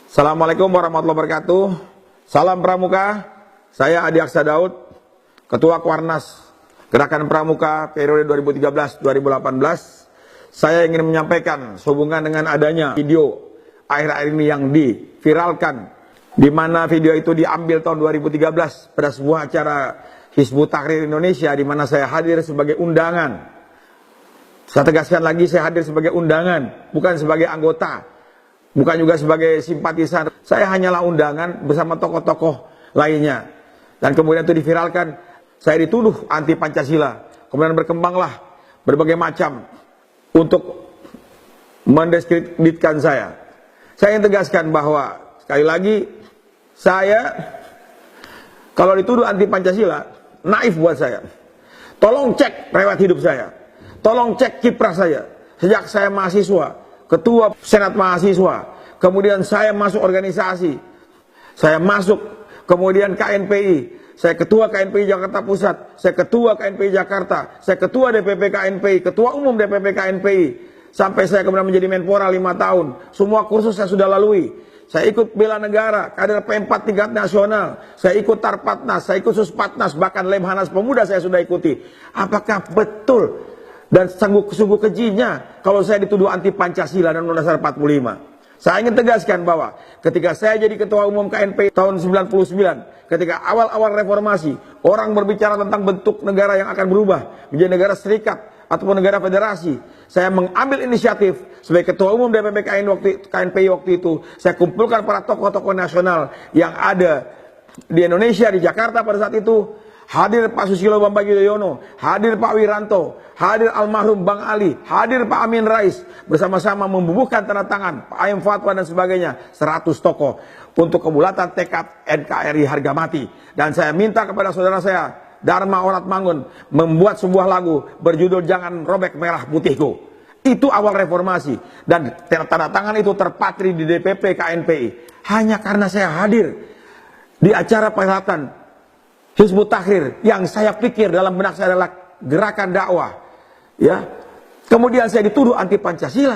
Assalamualaikum warahmatullahi wabarakatuh. Salam Pramuka. Saya Adi Aksa Daud, Ketua Kuarnas Gerakan Pramuka periode 2013-2018. Saya ingin menyampaikan sehubungan dengan adanya video akhir-akhir ini yang diviralkan, di mana video itu diambil tahun 2013 pada sebuah acara Hizbut Tahrir Indonesia, di mana saya hadir sebagai undangan. Saya tegaskan lagi, saya hadir sebagai undangan, bukan sebagai anggota. Bukan juga sebagai simpatisan. Saya hanyalah undangan bersama tokoh-tokoh lainnya. Dan kemudian itu diviralkan. Saya dituduh anti Pancasila. Kemudian berkembanglah berbagai macam untuk mendiskreditkan saya. Saya ingin tegaskan bahwa sekali lagi, saya kalau dituduh anti Pancasila, naif buat saya. Tolong cek riwayat hidup saya. Tolong cek kiprah saya. Sejak saya mahasiswa, Ketua Senat Mahasiswa, kemudian saya masuk organisasi, saya masuk kemudian KNPI, saya Ketua KNPI Jakarta Pusat, saya Ketua KNPI Jakarta, saya Ketua DPP KNPI, Ketua Umum DPP KNPI, sampai saya kemudian menjadi Menpora 5 tahun. Semua kursus saya sudah lalui. Saya ikut bela negara, kader P4 tingkat nasional, saya ikut Tarpatnas, saya ikut Suspatnas, bahkan Lemhanas Pemuda saya sudah ikuti. Apakah betul dan sungguh kejinya kalau saya dituduh anti Pancasila dan Undang-Undang Dasar 45? Saya ingin tegaskan bahwa ketika saya jadi Ketua Umum KNPI tahun 99, ketika awal-awal reformasi, orang berbicara tentang bentuk negara yang akan berubah menjadi negara serikat ataupun negara federasi, saya mengambil inisiatif sebagai Ketua Umum DPP KNPI waktu itu. Saya kumpulkan para tokoh-tokoh nasional yang ada di Indonesia, di Jakarta pada saat itu. Hadir Pak Susilo Bambang Yudhoyono, hadir Pak Wiranto, hadir almarhum Bang Ali, hadir Pak Amin Rais, bersama-sama membubuhkan tanda tangan Pak Aim Fatwa dan sebagainya, 100 tokoh untuk kebulatan tekad NKRI harga mati. Dan saya minta kepada saudara saya Dharma Oratmangun membuat sebuah lagu berjudul Jangan Robek Merah Putihku. Itu awal reformasi, dan tanda tangan itu terpatri di DPP KNPI hanya karena saya hadir di acara perhelatan Hizbut Tahrir yang saya pikir dalam benak saya adalah gerakan dakwah, ya. Kemudian saya dituduh anti Pancasila.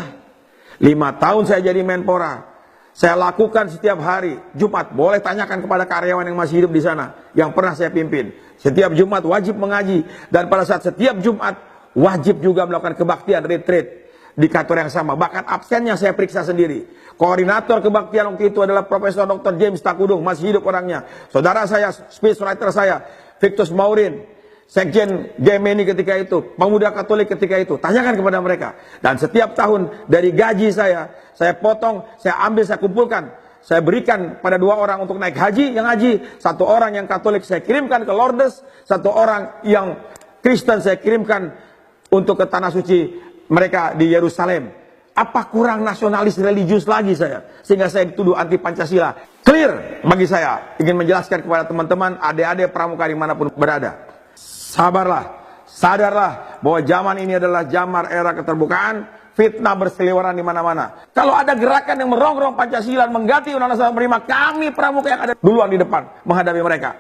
5 tahun saya jadi Menpora, saya lakukan setiap hari Jumat. Boleh tanyakan kepada karyawan yang masih hidup di sana, yang pernah saya pimpin. Setiap Jumat wajib mengaji, dan pada saat setiap Jumat wajib juga melakukan kebaktian retreat di kantor yang sama. Bahkan absennya saya periksa sendiri. Koordinator kebaktian waktu itu adalah Profesor Dr. James Takudung, masih hidup orangnya. Saudara saya, speechwriter saya, Victus Maurin, Sekjen Gemini ketika itu, Pemuda Katolik ketika itu. Tanyakan kepada mereka. Dan setiap tahun dari gaji saya potong, saya ambil, saya kumpulkan. Saya berikan pada 2 orang untuk naik haji, yang haji. 1 orang yang Katolik saya kirimkan ke Lourdes, 1 orang yang Kristen saya kirimkan untuk ke Tanah Suci mereka di Yerusalem. Apa kurang nasionalis religius lagi saya, sehingga saya dituduh anti Pancasila? Clear bagi saya. Ingin menjelaskan kepada teman-teman, adik-adik pramuka dimanapun berada, sabarlah, sadarlah bahwa zaman ini adalah zaman era keterbukaan. Fitnah berseliweran di mana-mana. Kalau ada gerakan yang merongrong Pancasila, mengganti Undang-Undang 45, kami pramuka yang ada duluan di depan menghadapi mereka.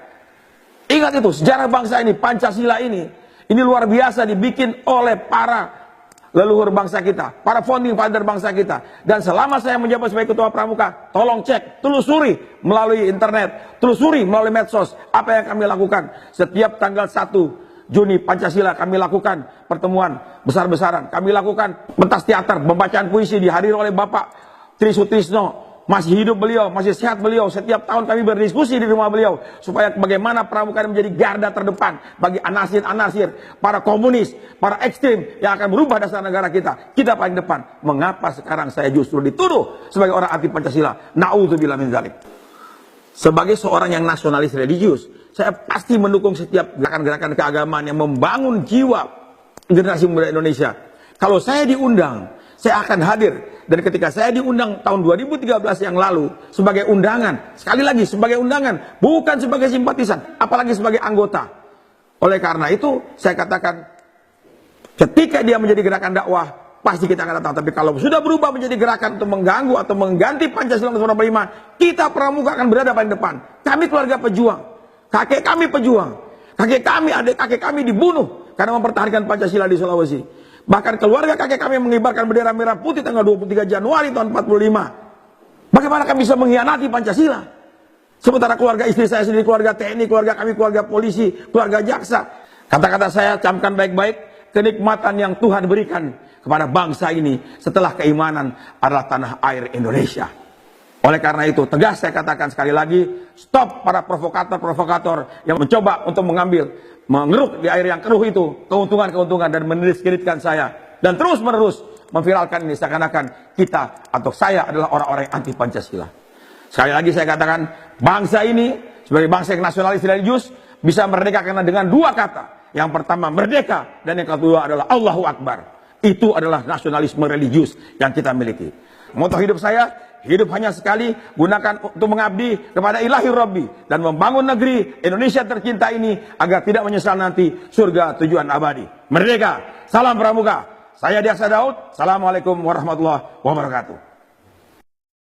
Ingat itu, sejarah bangsa ini, Pancasila ini luar biasa dibikin oleh para leluhur bangsa kita, para founding father bangsa kita. Dan selama saya menjabat sebagai Ketua Pramuka, tolong cek, telusuri melalui internet, telusuri melalui medsos apa yang kami lakukan. Setiap tanggal 1 Juni Pancasila kami lakukan pertemuan besar-besaran. Kami lakukan pentas teater, pembacaan puisi dihadiri oleh Bapak Tri Sutrisno. Masih hidup beliau, masih sehat beliau. Setiap tahun kami berdiskusi di rumah beliau supaya bagaimana pramuka menjadi garda terdepan bagi anasir-anasir, para komunis, para ekstrim yang akan merubah dasar negara kita. Kita paling depan. Mengapa sekarang saya justru dituduh sebagai orang anti Pancasila? Na'udzubillah min dzalik. Sebagai seorang yang nasionalis religius, saya pasti mendukung setiap gerakan-gerakan keagamaan yang membangun jiwa generasi muda Indonesia. Kalau saya diundang, saya akan hadir. Dan ketika saya diundang tahun 2013 yang lalu sebagai undangan, sekali lagi sebagai undangan, bukan sebagai simpatisan, apalagi sebagai anggota. Oleh karena itu saya katakan, ketika dia menjadi gerakan dakwah, pasti kita akan datang. Tapi kalau sudah berubah menjadi gerakan untuk mengganggu atau mengganti Pancasila 45, kita pramuka akan berada paling depan. Kami keluarga pejuang, kakek kami pejuang, kakek kami, adik kakek kami dibunuh karena mempertahankan Pancasila di Sulawesi. Bahkan keluarga kakek kami mengibarkan bendera merah putih tanggal 23 Januari tahun 45. Bagaimana kami bisa mengkhianati Pancasila? Sementara keluarga istri saya sendiri, keluarga TNI, keluarga kami, keluarga polisi, keluarga jaksa. Kata-kata saya camkan baik-baik, kenikmatan yang Tuhan berikan kepada bangsa ini setelah keimanan adalah tanah air Indonesia. Oleh karena itu, tegas saya katakan sekali lagi, stop para provokator-provokator yang mencoba untuk mengeruk di air yang keruh itu, keuntungan-keuntungan dan mendiskreditkan saya. Dan terus-menerus memviralkan ini seakan-akan kita atau saya adalah orang-orang yang anti Pancasila. Sekali lagi saya katakan, bangsa ini sebagai bangsa yang nasionalis religius bisa merdeka karena dengan dua kata. Yang pertama merdeka dan yang kedua adalah Allahu Akbar. Itu adalah nasionalisme religius yang kita miliki. Moto hidup saya, hidup hanya sekali, gunakan untuk mengabdi kepada Ilahi Rabbi dan membangun negeri Indonesia tercinta ini agar tidak menyesal nanti surga tujuan abadi. Merdeka, salam pramuka. Saya Diaksa Daud. Assalamualaikum warahmatullahi wabarakatuh.